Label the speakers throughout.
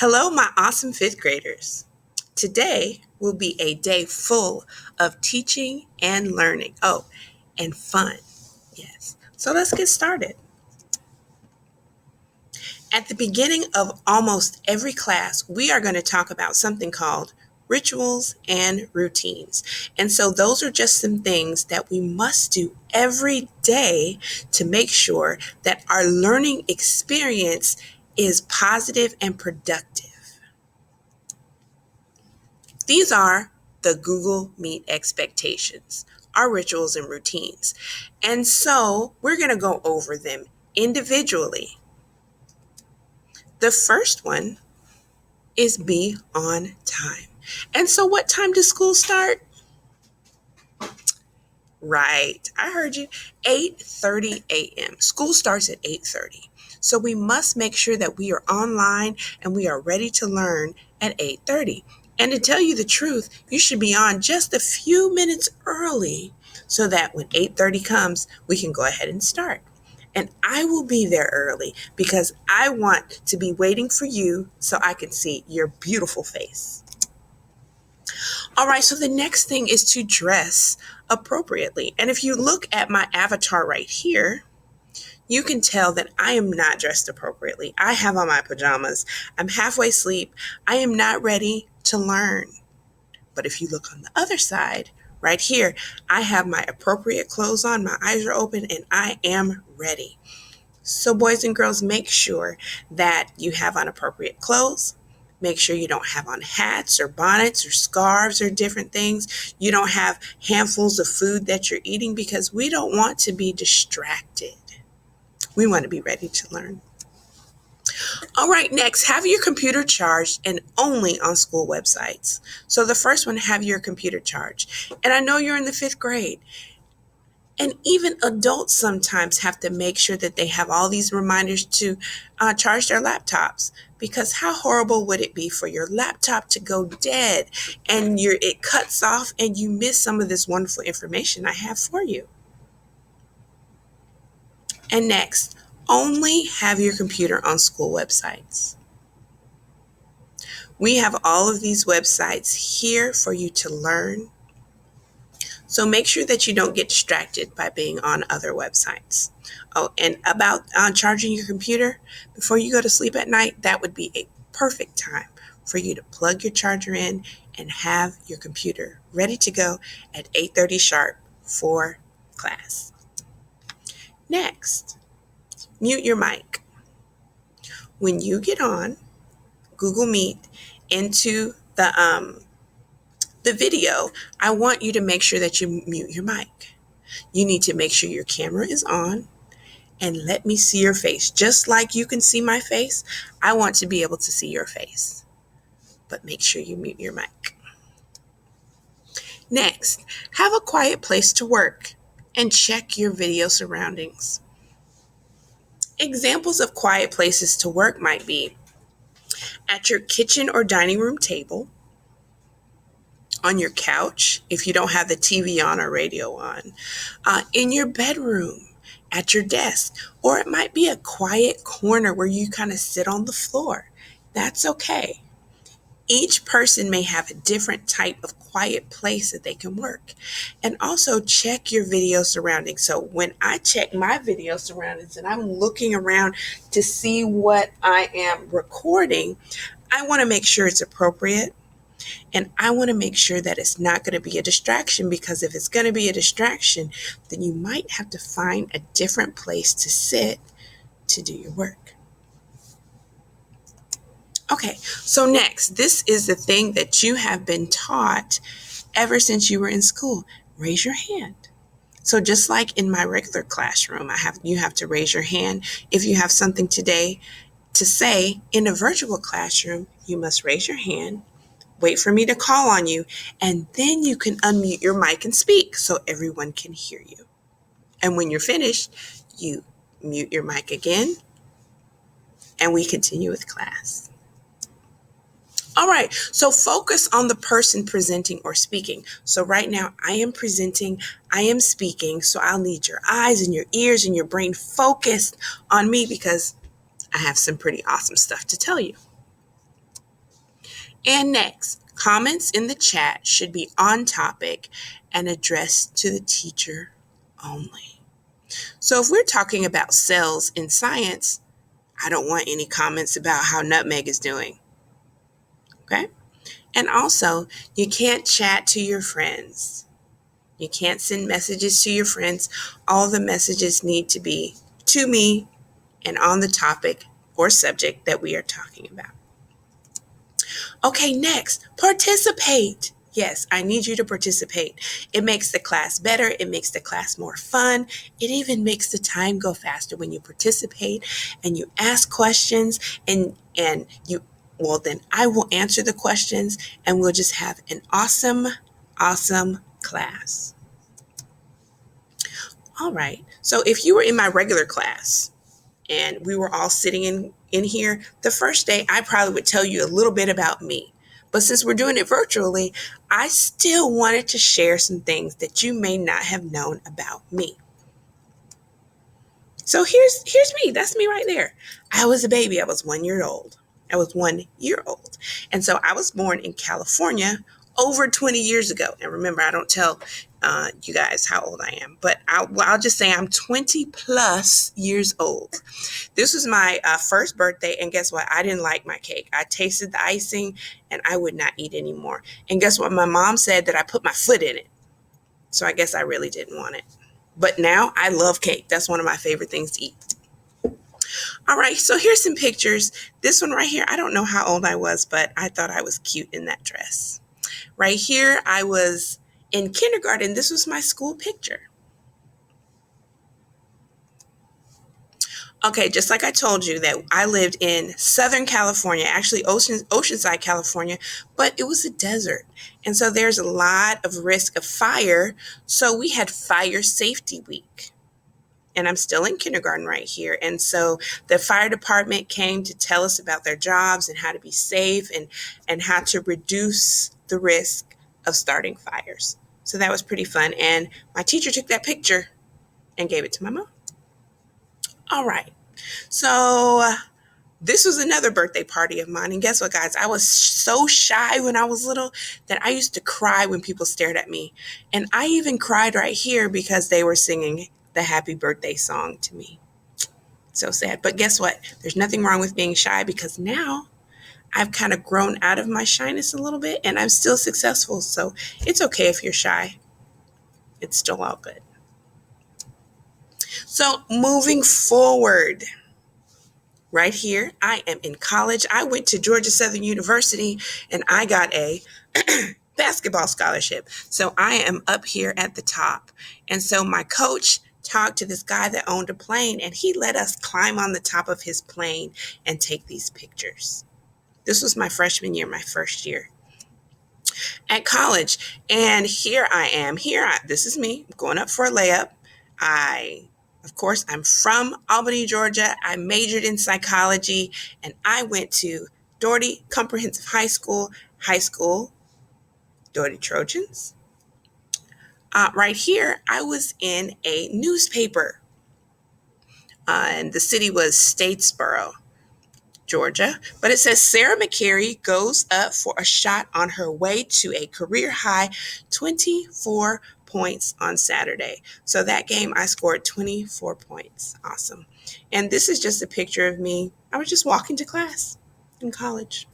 Speaker 1: Hello, my awesome fifth graders. Today will be a day full of teaching and learning. Oh, and fun. Yes. So let's get started. At the beginning of almost every class, we are going to talk about something called rituals and routines. And so those are just some things that we must do every day to make sure that our learning experience is positive and productive. These are the Google Meet expectations, our rituals and routines. And so we're going to go over them individually. The first one is be on time. And so what time does school start? Right, I heard you. 8:30 a.m. School starts at 8:30. So we must make sure that we are online and we are ready to learn at 8:30. And to tell you the truth, you should be on just a few minutes early so that when 8:30 comes, we can go ahead and start. And I will be there early because I want to be waiting for you so I can see your beautiful face. All right, so the next thing is to dress appropriately. And if you look at my avatar right here, you can tell that I am not dressed appropriately. I have on my pajamas. I'm halfway asleep. I am not ready to learn. But if you look on the other side, right here, I have my appropriate clothes on, my eyes are open, and I am ready. So boys and girls, make sure that you have on appropriate clothes. Make sure you don't have on hats or bonnets or scarves or different things. You don't have handfuls of food that you're eating because we don't want to be distracted. We want to be ready to learn. All right, next, have your computer charged and only on school websites. So the first one, have your computer charged. And I know you're in the fifth grade. And even adults sometimes have to make sure that they have all these reminders to charge their laptops. Because how horrible would it be for your laptop to go dead and it cuts off and you miss some of this wonderful information I have for you. And next, only have your computer on school websites. We have all of these websites here for you to learn. So make sure that you don't get distracted by being on other websites. Oh, and about charging your computer, before you go to sleep at night, that would be a perfect time for you to plug your charger in and have your computer ready to go at 8:30 sharp for class. Next, mute your mic. When you get on Google Meet into the video, I want you to make sure that you mute your mic. You need to make sure your camera is on and let me see your face. Just like you can see my face, I want to be able to see your face. But make sure you mute your mic. Next, have a quiet place to work and check your video surroundings. Examples of quiet places to work might be at your kitchen or dining room table, on your couch, if you don't have the TV on or radio on, in your bedroom, at your desk, or it might be a quiet corner where you kind of sit on the floor. That's okay. Each person may have a different type of quiet place that they can work. And also check your video surroundings. So when I check my video surroundings and I'm looking around to see what I am recording, I want to make sure it's appropriate. And I want to make sure that it's not going to be a distraction, because if it's going to be a distraction, then you might have to find a different place to sit to do your work. Okay, so next, this is the thing that you have been taught ever since you were in school. Raise your hand. So just like in my regular classroom, you have to raise your hand. If you have something today to say in a virtual classroom, you must raise your hand. Wait for me to call on you, and then you can unmute your mic and speak so everyone can hear you. And when you're finished, you mute your mic again, and we continue with class. All right, so focus on the person presenting or speaking. So right now, I am presenting, I am speaking, so I'll need your eyes and your ears and your brain focused on me because I have some pretty awesome stuff to tell you. And next, comments in the chat should be on topic and addressed to the teacher only. So if we're talking about cells in science, I don't want any comments about how nutmeg is doing. Okay? And also, you can't chat to your friends. You can't send messages to your friends. All the messages need to be to me and on the topic or subject that we are talking about. Okay, next, participate. Yes, I need you to participate. It makes the class better. It makes the class more fun. It even makes the time go faster when you participate and you ask questions and you, well, then I will answer the questions and we'll just have an awesome, awesome class. All right. So if you were in my regular class and we were all sitting in here, the first day I probably would tell you a little bit about me. But since we're doing it virtually, I still wanted to share some things that you may not have known about me. So here's me. That's me right there. I was a baby. I was 1 year old. I was 1 year old. And so I was born in California over 20 years ago. And remember, I don't tell you guys how old I am, but I'll just say I'm 20 plus years old. This was my first birthday. And guess what? I didn't like my cake. I tasted the icing and I would not eat anymore. And guess what? My mom said that I put my foot in it. So I guess I really didn't want it. But now I love cake. That's one of my favorite things to eat. All right, so here's some pictures. This one right here, I don't know how old I was, but I thought I was cute in that dress. Right here, I was in kindergarten. This was my school picture. Okay, just like I told you that I lived in Southern California, actually Oceanside, California, but it was a desert. And so there's a lot of risk of fire. So we had Fire Safety Week. And I'm still in kindergarten right here. And so the fire department came to tell us about their jobs and how to be safe and how to reduce the risk of starting fires. So that was pretty fun. And my teacher took that picture and gave it to my mom. All right. So this was another birthday party of mine. And guess what, guys? I was so shy when I was little that I used to cry when people stared at me. And I even cried right here because they were singing the happy birthday song to me. So sad. But guess what? There's nothing wrong with being shy because now I've kind of grown out of my shyness a little bit and I'm still successful. So it's okay if you're shy. It's still all good. So moving forward, right here, I am in college. I went to Georgia Southern University and I got a basketball scholarship. So I am up here at the top. And so my coach talked to this guy that owned a plane and he let us climb on the top of his plane and take these pictures. This was my freshman year, my first year at college. And here I am. This is me going up for a layup. Of course, I'm from Albany, Georgia. I majored in psychology and I went to Doherty Comprehensive High School, Doherty Trojans. Right here, I was in a newspaper, and the city was Statesboro, Georgia. But it says Sarah McCary goes up for a shot on her way to a career high 24 points on Saturday. So that game, I scored 24 points. Awesome. And this is just a picture of me. I was just walking to class in college.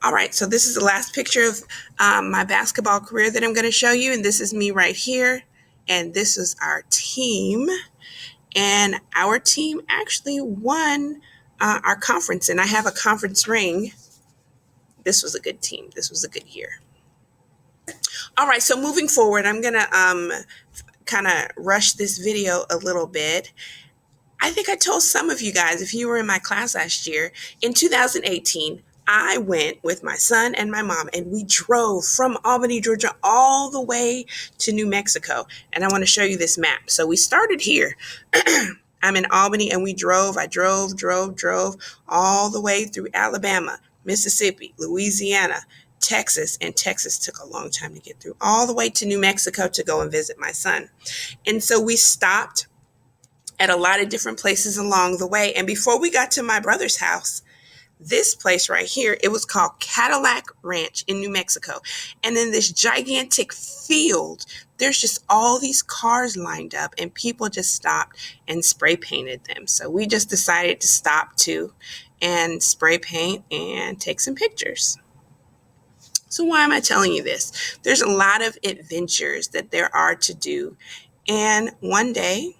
Speaker 1: All right, so this is the last picture of my basketball career that I'm going to show you. And this is me right here. And this is our team. And our team actually won our conference. And I have a conference ring. This was a good team. This was a good year. All right, so moving forward, I'm going to kind of rush this video a little bit. I think I told some of you guys, if you were in my class last year, in 2018, I went with my son and my mom and we drove from Albany, Georgia, all the way to New Mexico. And I want to show you this map. So we started here. I'm in Albany and I drove all the way through Alabama, Mississippi, Louisiana, Texas, and Texas took a long time to get through, all the way to New Mexico to go and visit my son. And so we stopped at a lot of different places along the way. And before we got to my brother's house, this place right here, it was called Cadillac Ranch in New Mexico. And in this gigantic field, there's just all these cars lined up, and people just stopped and spray painted them. So we just decided to stop too and spray paint and take some pictures. So why am I telling you this? There's a lot of adventures that there are to do. And one day,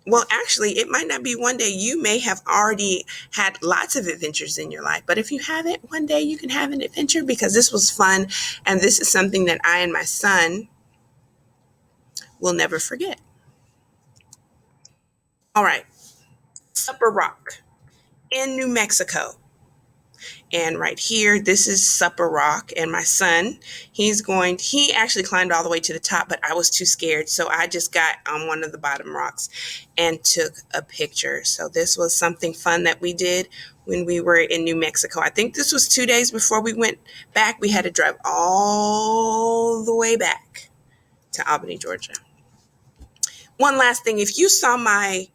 Speaker 1: well, actually, it might not be one day. You may have already had lots of adventures in your life, but if you haven't, one day you can have an adventure, because this was fun. And this is something that I and my son will never forget. All right. Supper Rock in New Mexico. And right here, this is Supper Rock. And my son, he actually climbed all the way to the top, but I was too scared. So I just got on one of the bottom rocks and took a picture. So this was something fun that we did when we were in New Mexico. I think this was 2 days before we went back. We had to drive all the way back to Albany, Georgia. One last thing, if you saw my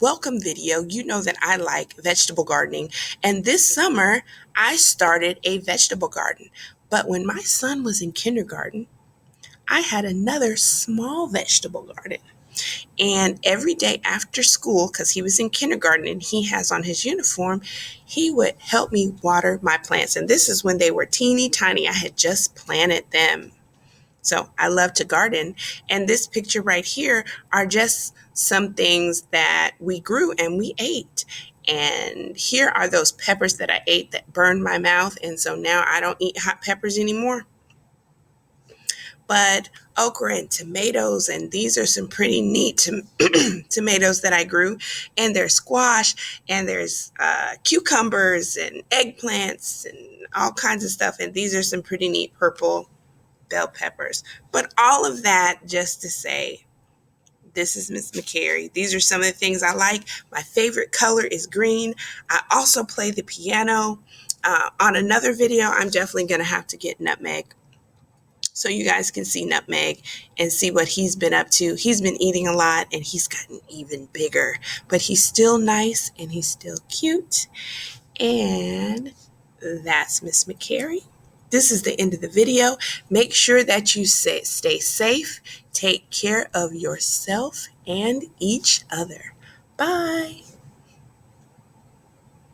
Speaker 1: welcome video, you know that I like vegetable gardening. And this summer, I started a vegetable garden. But when my son was in kindergarten, I had another small vegetable garden. And every day after school, because he was in kindergarten and he has on his uniform, he would help me water my plants. And this is when they were teeny tiny. I had just planted them. So I love to garden. And this picture right here are just some things that we grew and we ate. And here are those peppers that I ate that burned my mouth. And so now I don't eat hot peppers anymore. But okra and tomatoes, and these are some pretty neat tomatoes that I grew. And there's squash, and there's cucumbers and eggplants and all kinds of stuff. And these are some pretty neat purple bell peppers. But all of that just to say, this is Miss McCary. These are some of the things I like. My favorite color is green. I also play the piano. On another video, I'm definitely going to have to get Nutmeg, so you guys can see Nutmeg and see what he's been up to. He's been eating a lot and he's gotten even bigger, but he's still nice and he's still cute. And that's Miss McCary. This is the end of the video. Make sure that you stay safe, take care of yourself and each other. Bye.